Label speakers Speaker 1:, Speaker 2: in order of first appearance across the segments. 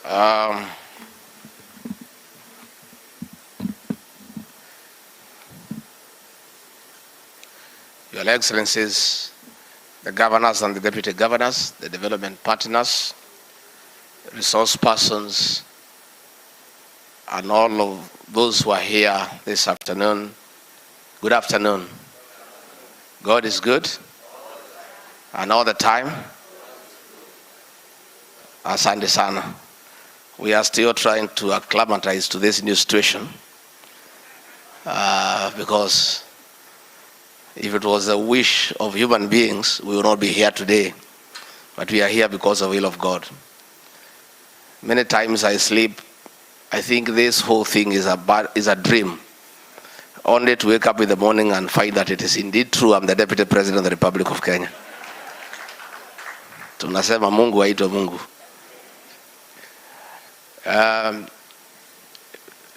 Speaker 1: Your Excellencies, the governors and the deputy governors, the development partners, resource persons, and all of those who are here this afternoon, good afternoon. God is good, and all the time. Asante sana. We are still trying to acclimatize to this new situation because if it was a wish of human beings, we would not be here today. But we are here because of the will of God. Many times I sleep, I think this whole thing is a dream, only to wake up in the morning and find that it is indeed true. I'm the Deputy President of the Republic of Kenya. Tunasema Mungu aitwe Mungu.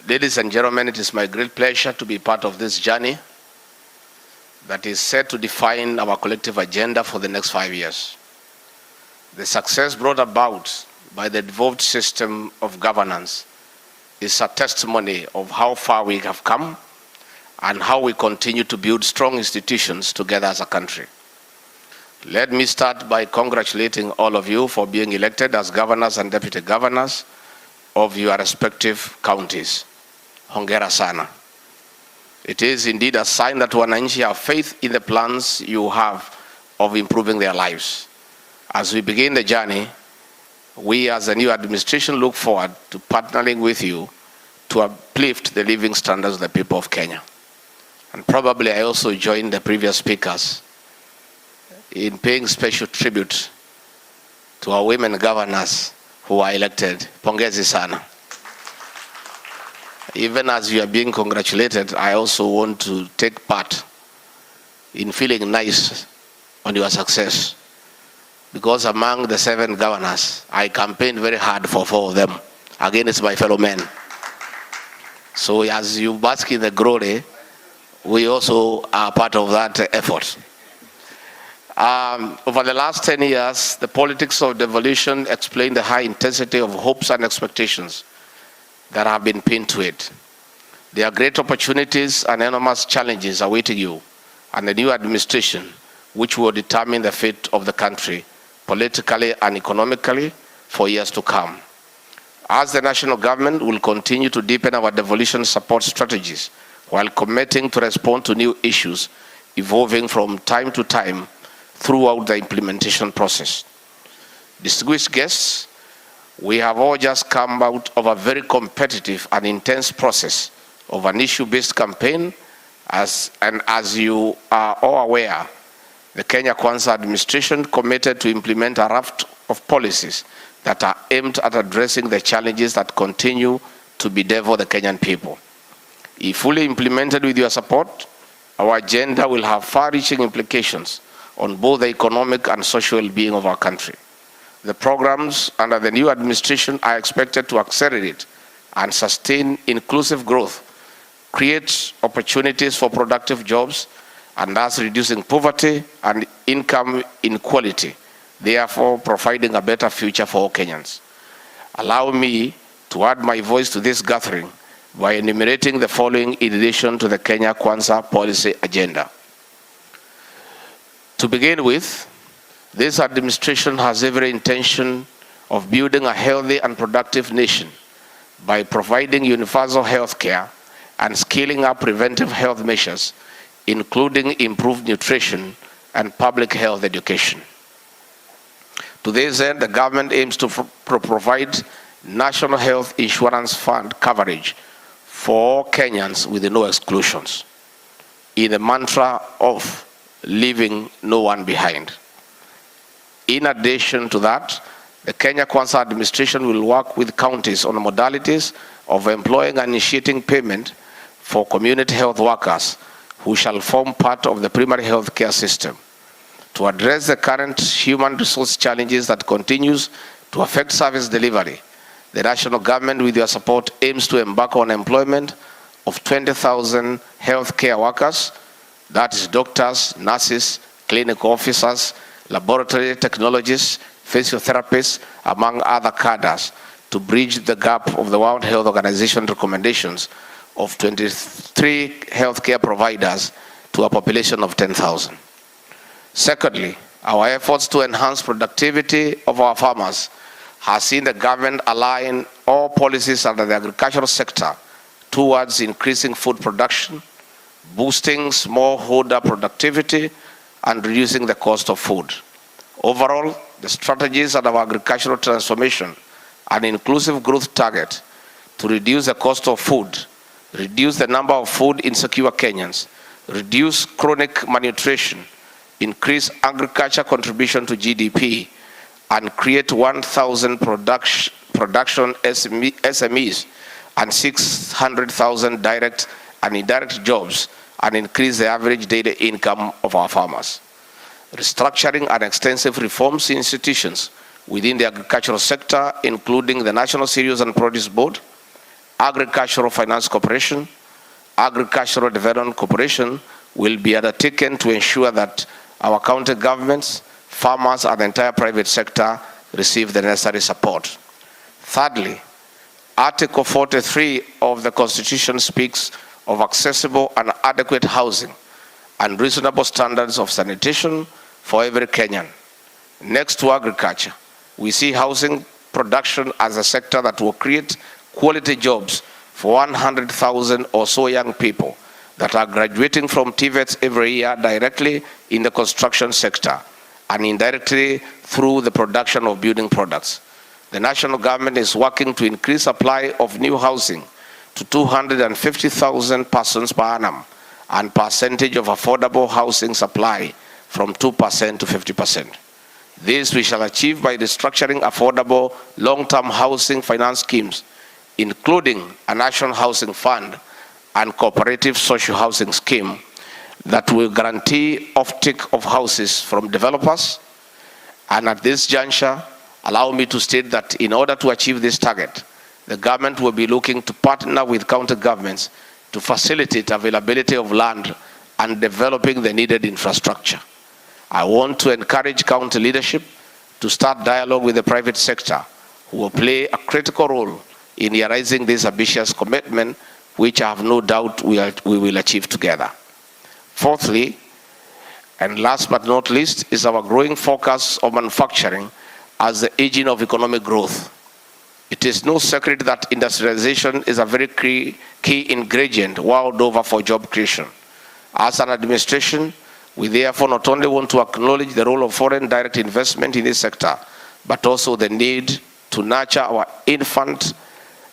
Speaker 1: Ladies and gentlemen, it is my great pleasure to be part of this journey that is set to define our collective agenda for the next 5 years. The success brought about by the devolved system of governance is a testimony of how far we have come and how we continue to build strong institutions together as a country. Let me start by congratulating all of you for being elected as governors and deputy governors of your respective counties. Hongera sana. It is indeed a sign that wananchi have faith in the plans you have of improving their lives. As we begin the journey, we as a new administration look forward to partnering with you to uplift the living standards of the people of Kenya. And probably I also join the previous speakers in paying special tribute to our women governors who are elected. Pongezi sana. Even as you are being congratulated, I also want to take part in feeling nice on your success. Because among the 7 governors, I campaigned very hard for 4 of them against my fellow men. So as you bask in the glory, we also are part of that effort. Over the last 10 years, the politics of devolution explained the high intensity of hopes and expectations that have been pinned to it. There are great opportunities and enormous challenges awaiting you and the new administration, which will determine the fate of the country, politically and economically, for years to come. As the national government will continue to deepen our devolution support strategies while committing to respond to new issues evolving from time to time throughout the implementation process. Distinguished guests, we have all just come out of a very competitive and intense process of an issue-based campaign, as you are all aware, the Kenya Kwanza administration committed to implement a raft of policies that are aimed at addressing the challenges that continue to bedevil the Kenyan people. If fully implemented with your support, our agenda will have far-reaching implications on both the economic and social well-being of our country. The programs under the new administration are expected to accelerate and sustain inclusive growth, create opportunities for productive jobs, and thus reducing poverty and income inequality, therefore providing a better future for all Kenyans. Allow me to add my voice to this gathering by enumerating the following in addition to the Kenya Kwanza policy agenda. To begin with, this administration has every intention of building a healthy and productive nation by providing universal health care and scaling up preventive health measures, including improved nutrition and public health education. To this end, the government aims to provide national health insurance fund coverage for all Kenyans with no exclusions, in the mantra of leaving no one behind. In addition to that, the Kenya Kwanza administration will work with counties on modalities of employing and initiating payment for community health workers who shall form part of the primary health care system. To address the current human resource challenges that continues to affect service delivery, the national government, with your support, aims to embark on employment of 20,000 health care workers, that is doctors, nurses, clinical officers, laboratory technologists, physiotherapists, among other cadres, to bridge the gap of the World Health Organization recommendations of 23 healthcare providers to a population of 10,000. Secondly, our efforts to enhance productivity of our farmers has seen the government align all policies under the agricultural sector towards increasing food production, boosting smallholder productivity, and reducing the cost of food. Overall, the strategies under our agricultural transformation and inclusive growth target to reduce the cost of food, reduce the number of food insecure Kenyans, reduce chronic malnutrition, increase agriculture contribution to GDP, and create 1,000 production SMEs and 600,000 direct and indirect jobs, and increase the average daily income of our farmers. Restructuring and extensive reforms in institutions within the agricultural sector, including the National Cereals and Produce Board, Agricultural Finance Corporation, Agricultural Development Corporation, will be undertaken to ensure that our county governments, farmers, and the entire private sector receive the necessary support. Thirdly, Article 43 of the Constitution speaks of accessible and adequate housing and reasonable standards of sanitation for every Kenyan. Next to agriculture, we see housing production as a sector that will create quality jobs for 100,000 or so young people that are graduating from TVETs every year directly in the construction sector and indirectly through the production of building products. The national government is working to increase supply of new housing to 250,000 persons per annum and percentage of affordable housing supply from 2% to 50%. This we shall achieve by restructuring affordable long-term housing finance schemes, including a national housing fund and cooperative social housing scheme that will guarantee offtake of houses from developers. And at this juncture, allow me to state that in order to achieve this target, the government will be looking to partner with county governments to facilitate availability of land and developing the needed infrastructure. I want to encourage county leadership to start dialogue with the private sector, who will play a critical role in realizing this ambitious commitment, which I have no doubt we will achieve together. Fourthly, and last but not least, is our growing focus on manufacturing as the engine of economic growth. It is no secret that industrialization is a very key ingredient world over for job creation. As an administration, we therefore not only want to acknowledge the role of foreign direct investment in this sector, but also the need to nurture our infant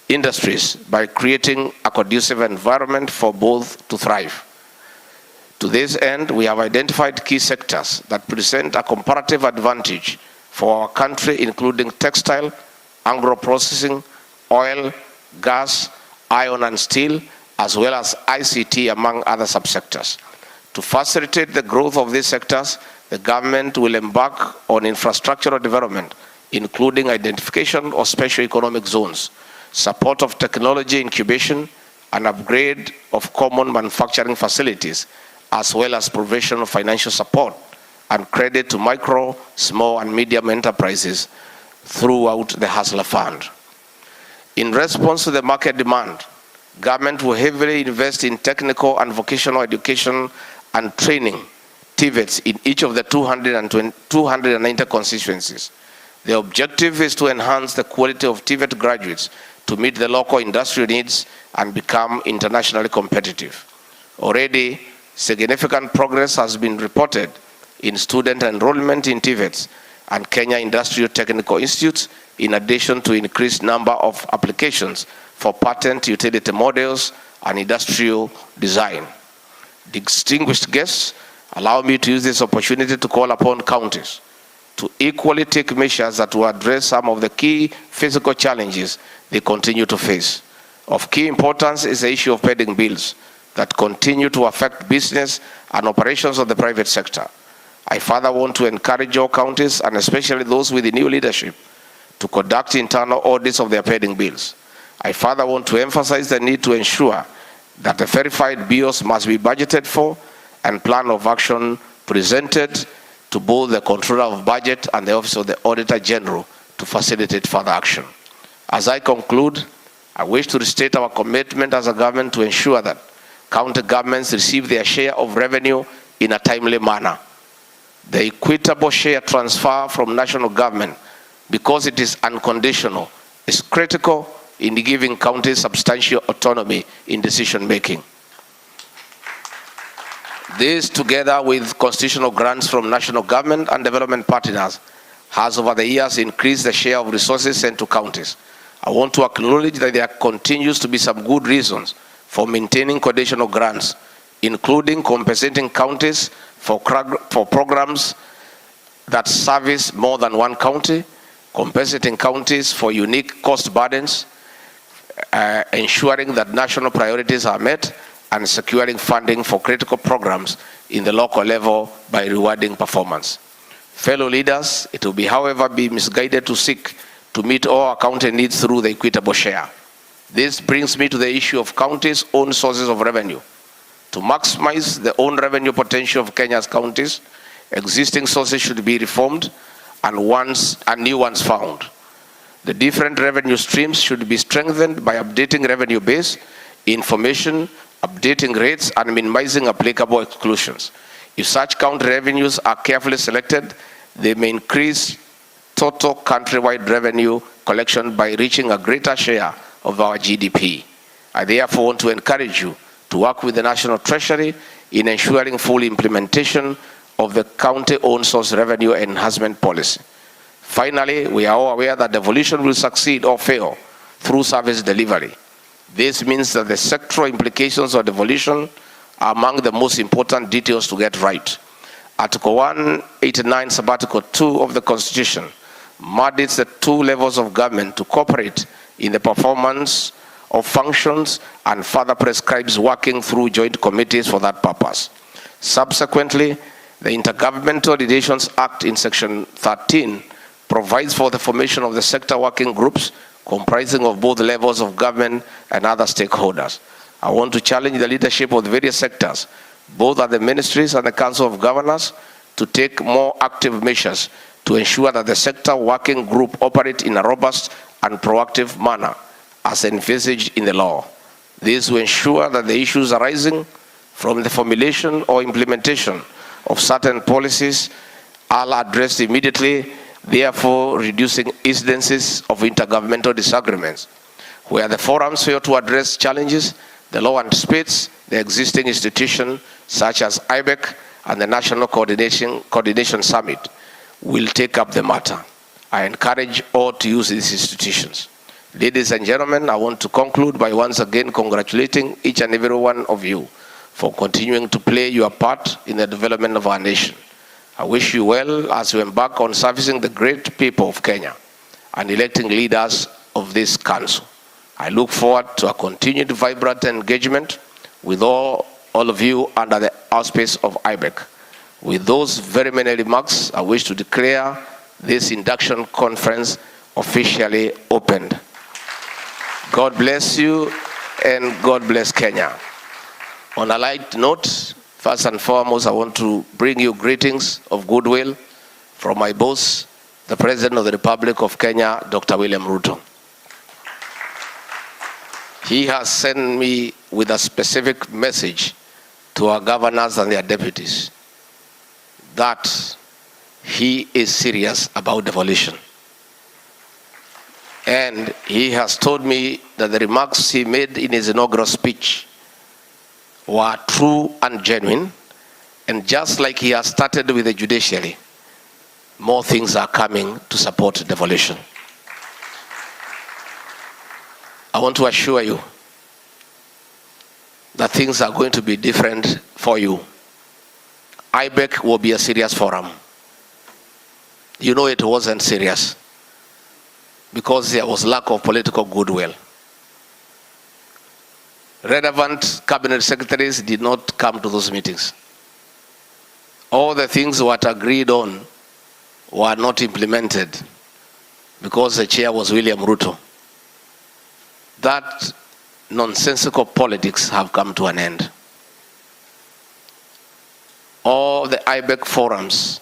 Speaker 1: industries by creating a conducive environment for both to thrive. To this end, we have identified key sectors that present a comparative advantage for our country, including textile, agro-processing, oil, gas, iron and steel, as well as ICT, among other subsectors. To facilitate the growth of these sectors, the government will embark on infrastructural development, including identification of special economic zones, support of technology incubation, and upgrade of common manufacturing facilities, as well as provision of financial support and credit to micro, small, and medium enterprises throughout the Hustler Fund. In response to the market demand, government will heavily invest in technical and vocational education and training, TVETs, in each of the 290 constituencies. The objective is to enhance the quality of TVET graduates to meet the local industrial needs and become internationally competitive. Already, significant progress has been reported in student enrollment in TVETs and Kenya Industrial Technical Institutes, in addition to increased number of applications for patent utility models and industrial design. Distinguished guests, allow me to use this opportunity to call upon counties to equally take measures that will address some of the key physical challenges they continue to face. Of key importance is the issue of pending bills that continue to affect business and operations of the private sector. I further want to encourage all counties, and especially those with the new leadership, to conduct internal audits of their pending bills. I further want to emphasize the need to ensure that the verified bills must be budgeted for and plan of action presented to both the Controller of Budget and the Office of the Auditor General to facilitate further action. As I conclude, I wish to restate our commitment as a government to ensure that county governments receive their share of revenue in a timely manner. The equitable share transfer from national government, because it is unconditional, is critical in giving counties substantial autonomy in decision making. This, together with constitutional grants from national government and development partners, has over the years increased the share of resources sent to counties. I want to acknowledge that there continues to be some good reasons for maintaining conditional grants, including compensating counties for programs that service more than one county, compensating counties for unique cost burdens, ensuring that national priorities are met, and securing funding for critical programs in the local level by rewarding performance. Fellow leaders, it will be, however, be misguided to seek to meet all our county needs through the equitable share. This brings me to the issue of counties' own sources of revenue. To maximize the own revenue potential of Kenya's counties, existing sources should be reformed and new ones found. The different revenue streams should be strengthened by updating revenue base, information, updating rates, and minimizing applicable exclusions. If such county revenues are carefully selected, they may increase total countrywide revenue collection by reaching a greater share of our GDP. I therefore want to encourage you to work with the National Treasury in ensuring full implementation of the county-owned source revenue enhancement policy. Finally, we are all aware that devolution will succeed or fail through service delivery. This means that the sectoral implications of devolution are among the most important details to get right. Article 189, Sub-Article 2 of the Constitution mandates the two levels of government to cooperate in the performance of functions and further prescribes working through joint committees for that purpose. Subsequently, the Intergovernmental Relations Act in Section 13 provides for the formation of the sector working groups comprising of both levels of government and other stakeholders. I want to challenge the leadership of the various sectors, both at the ministries and the Council of Governors, to take more active measures to ensure that the sector working group operate in a robust and proactive manner as envisaged in the law. This will ensure that the issues arising from the formulation or implementation of certain policies are addressed immediately, therefore reducing incidences of intergovernmental disagreements. Where the forums fail to address challenges, the law anticipates the existing institutions such as IBEC and the National Coordination Summit will take up the matter. I encourage all to use these institutions. Ladies and gentlemen, I want to conclude by once again congratulating each and every one of you for continuing to play your part in the development of our nation. I wish you well as you embark on servicing the great people of Kenya and electing leaders of this council. I look forward to a continued vibrant engagement with all of you under the auspice of IBEC. With those very many remarks, I wish to declare this induction conference officially opened. God bless you and God bless Kenya. On a light note, first and foremost, I want to bring you greetings of goodwill from my boss, the President of the Republic of Kenya, Dr. William Ruto. He has sent me with a specific message to our governors and their deputies that he is serious about devolution. And he has told me that the remarks he made in his inaugural speech were true and genuine, and just like he has started with the judiciary, more things are coming to support devolution. I want to assure you that things are going to be different for you. IBEC will be a serious forum. You know it wasn't serious because there was lack of political goodwill. Relevant cabinet secretaries did not come to those meetings. All the things that agreed on were not implemented because the chair was William Ruto. That nonsensical politics have come to an end. All the IBEC forums,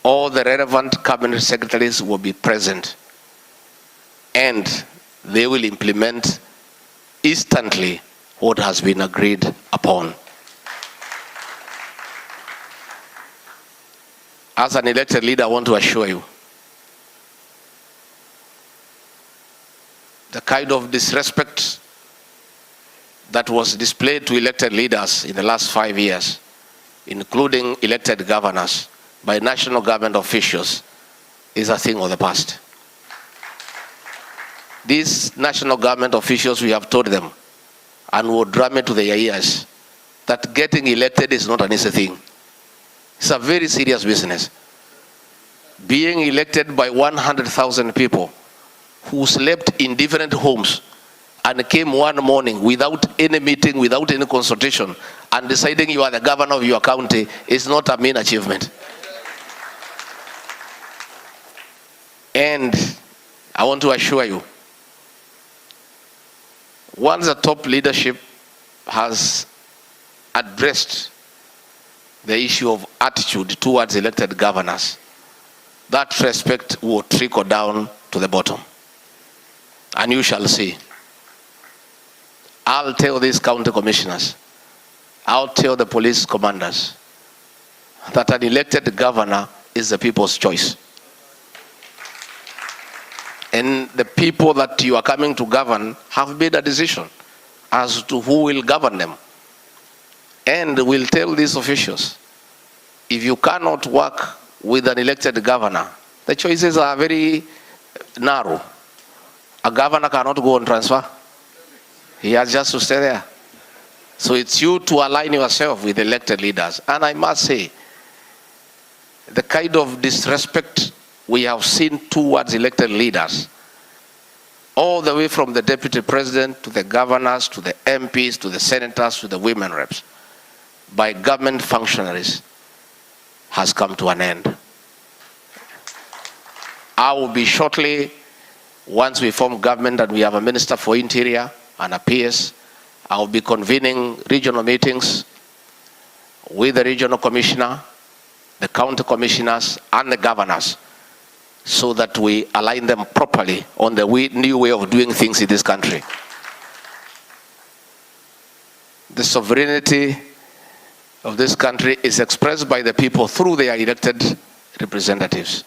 Speaker 1: all the relevant cabinet secretaries will be present, and they will implement instantly what has been agreed upon. As an elected leader, I want to assure you, the kind of disrespect that was displayed to elected leaders in the last 5 years, including elected governors by national government officials, is a thing of the past. These national government officials, we have told them, and will drum it to their ears, that getting elected is not an easy thing. It's a very serious business. Being elected by 100,000 people who slept in different homes and came one morning without any meeting, without any consultation, and deciding you are the governor of your county is not a mean achievement. And I want to assure you, once the top leadership has addressed the issue of attitude towards elected governors, that respect will trickle down to the bottom. And you shall see. I'll tell these county commissioners, I'll tell the police commanders that an elected governor is the people's choice. And the people that you are coming to govern have made a decision as to who will govern them. And we'll tell these officials, if you cannot work with an elected governor, the choices are very narrow. A governor cannot go on transfer. He has just to stay there. So it's you to align yourself with elected leaders. And I must say, the kind of disrespect we have seen towards elected leaders, all the way from the deputy president to the governors, to the MPs, to the senators, to the women reps, by government functionaries, has come to an end. I will be shortly, once we form government and we have a minister for interior and a PS, I will be convening regional meetings with the regional commissioner, the county commissioners, and the governors, so that we align them properly on the new way of doing things in this country. The sovereignty of this country is expressed by the people through their elected representatives.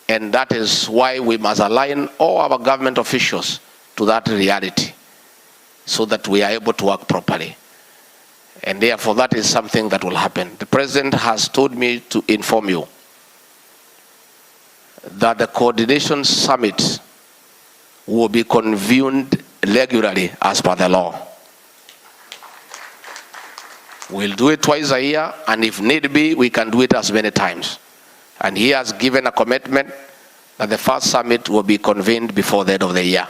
Speaker 1: And that is why we must align all our government officials to that reality, so that we are able to work properly. And therefore, that is something that will happen. The President has told me to inform you that the coordination summit will be convened regularly as per the law. We'll do it twice a year, and if need be, we can do it as many times. And he has given a commitment that the first summit will be convened before the end of the year.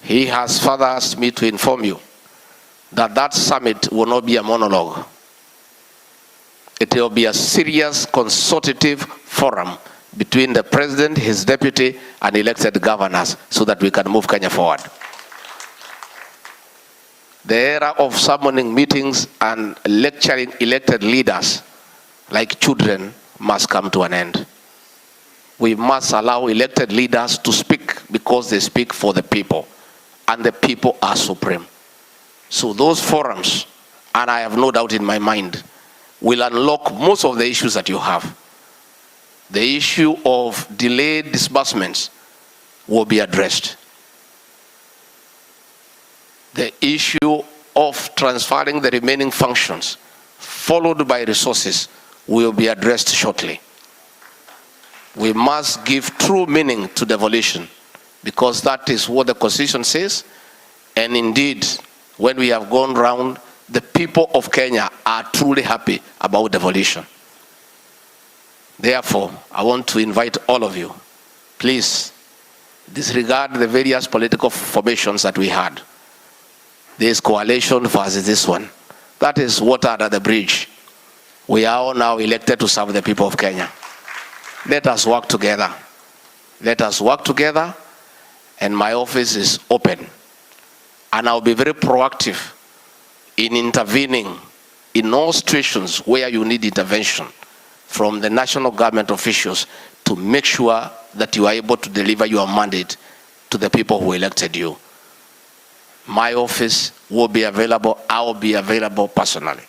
Speaker 1: He has further asked me to inform you that that summit will not be a monologue. It will be a serious consultative forum between the president, his deputy, and elected governors, so that we can move Kenya forward. The era of summoning meetings and lecturing elected leaders like children must come to an end. We must allow elected leaders to speak because they speak for the people, and the people are supreme. So those forums, and I have no doubt in my mind, will unlock most of the issues that you have. The issue of delayed disbursements will be addressed. The issue of transferring the remaining functions, followed by resources, will be addressed shortly. We must give true meaning to devolution, because that is what the Constitution says. And indeed, when we have gone round, the people of Kenya are truly happy about devolution. Therefore, I want to invite all of you, please disregard the various political formations that we had. This coalition versus this one. That is water under the bridge. We are all now elected to serve the people of Kenya. Let us work together. Let us work together, and my office is open. And I'll be very proactive in intervening in all situations where you need intervention from the national government officials to make sure that you are able to deliver your mandate to the people who elected you. My office will be available. I will be available personally.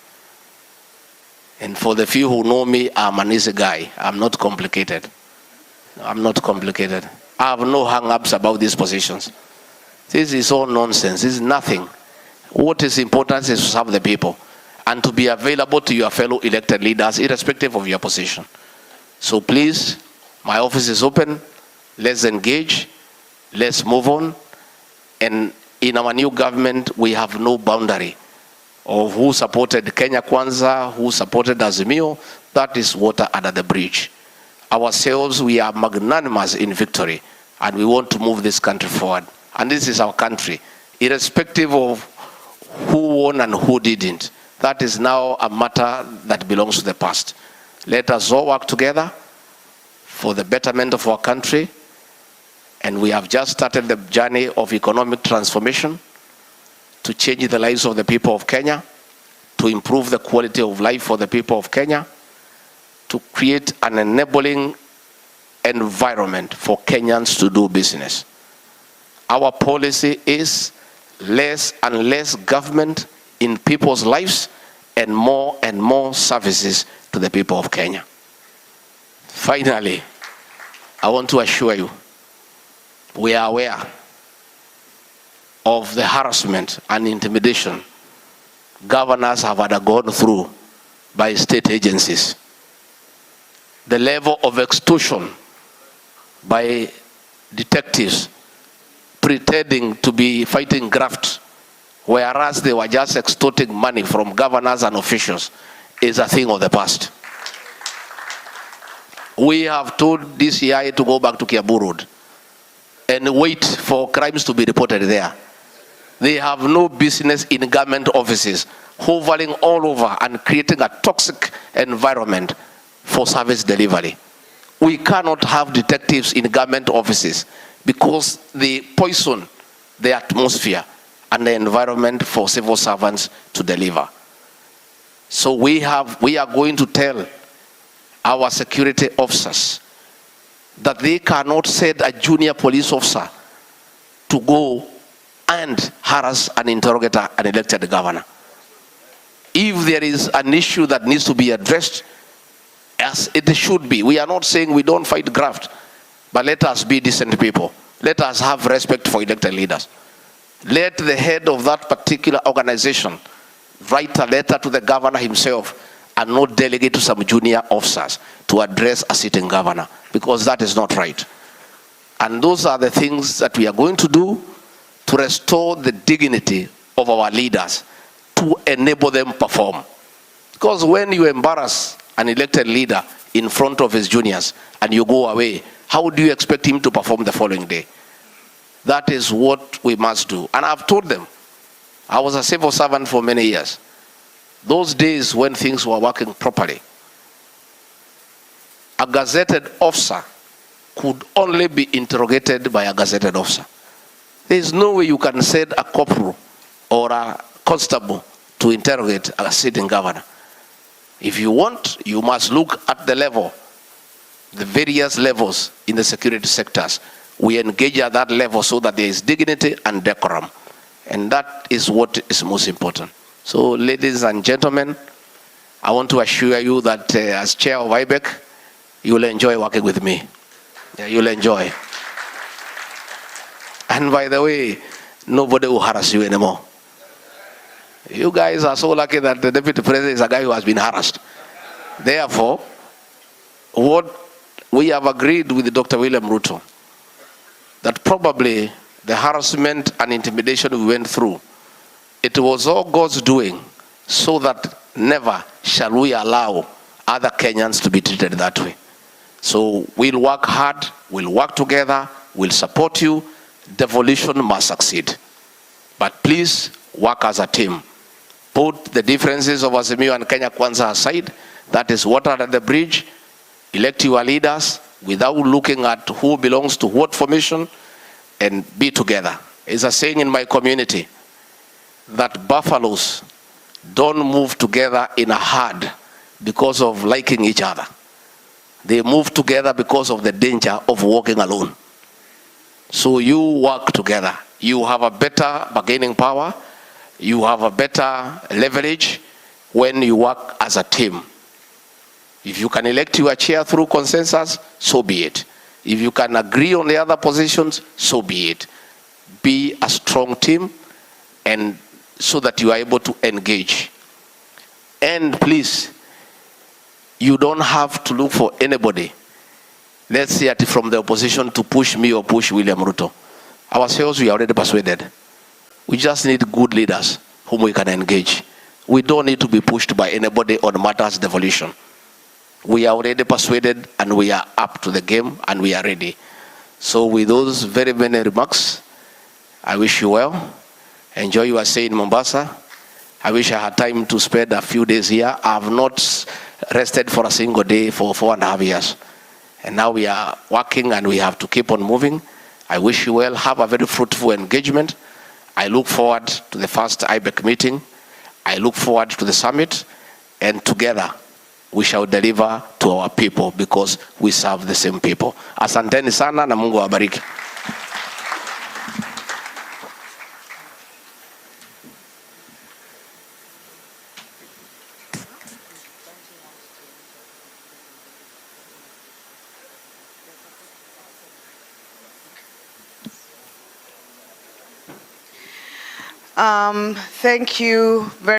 Speaker 1: And for the few who know me, I'm an easy guy. I'm not complicated. I'm not complicated. I have no hang-ups about these positions. This is all nonsense. This is nothing. What is important is to serve the people and to be available to your fellow elected leaders, irrespective of your position. So please, my office is open. Let's engage. Let's move on. And in our new government, we have no boundary of who supported Kenya Kwanza, who supported Azimio. That is water under the bridge. Ourselves, we are magnanimous in victory, and we want to move this country forward. And this is our country, irrespective of who won and who didn't. That is now a matter that belongs to the past. Let us all work together for the betterment of our country. And we have just started the journey of economic transformation to change the lives of the people of Kenya, to improve the quality of life for the people of Kenya, to create an enabling environment for Kenyans to do business. Our policy is less and less government in people's lives and more services to the people of Kenya. Finally, I want to assure you, we are aware of the harassment and intimidation governors have undergone through by state agencies. The level of extortion by detectives pretending to be fighting graft, whereas they were just extorting money from governors and officials, is a thing of the past. We have told DCI to go back to Kiambu Road and wait for crimes to be reported there. They have no business in government offices, hovering all over and creating a toxic environment for service delivery. We cannot have detectives in government offices because they poison the atmosphere and the environment for civil servants to deliver. So we are going to tell our security officers that they cannot send a junior police officer to go and harass and interrogate an elected governor. If there is an issue that needs to be addressed, as it should be, we are not saying we don't fight graft, but let us be decent people. Let us have respect for elected leaders. Let the head of that particular organization write a letter to the governor himself and not delegate to some junior officers to address a sitting governor, because that is not right. And those are the things that we are going to do to restore the dignity of our leaders, to enable them perform. Because when you embarrass an elected leader in front of his juniors and you go away, how do you expect him to perform the following day? That is what we must do. And I've told them, I was a civil servant for many years. Those days when things were working properly, a gazetted officer could only be interrogated by a gazetted officer. There is no way you can send a corporal or a constable to interrogate a sitting governor. If you want, you must look at the level, the various levels in the security sectors. We engage at that level so that there is dignity and decorum. And that is what is most important. So, ladies and gentlemen, I want to assure you that as chair of IBEC, you will enjoy working with me. Yeah, you'll enjoy. And by the way, nobody will harass you anymore. You guys are so lucky that the deputy president is a guy who has been harassed. Therefore, what we have agreed with Dr. William Ruto, that probably the harassment and intimidation we went through, it was all God's doing, so that never shall we allow other Kenyans to be treated that way. So we'll work hard, we'll work together, we'll support you. Devolution must succeed. But please work as a team. Put the differences of Azimio and Kenya Kwanza aside. That is water under the bridge. Elect your leaders without looking at who belongs to what formation, and be together. It's a saying in my community that buffaloes don't move together in a herd because of liking each other. They move together because of the danger of walking alone. So you work together. You have a better bargaining power. You have a better leverage when you work as a team. If you can elect your chair through consensus, so be it. If you can agree on the other positions, so be it. Be a strong team, and so that you are able to engage. And please, you don't have to look for anybody, let's say from the opposition, to push me or push William Ruto. Ourselves, we are already persuaded. We just need good leaders whom we can engage. We don't need to be pushed by anybody on matters devolution. We are already persuaded, and we are up to the game, and we are ready. So with those very many remarks, I wish you well. Enjoy your stay in Mombasa. I wish I had time to spend a few days here. I have not rested for a single day for 4.5 years. And now we are working, and we have to keep on moving. I wish you well. Have a very fruitful engagement. I look forward to the first IBEC meeting. I look forward to the summit. And together, we shall deliver to our people, because we serve the same people. Asanteni sana na Mungu awabariki.
Speaker 2: Thank you very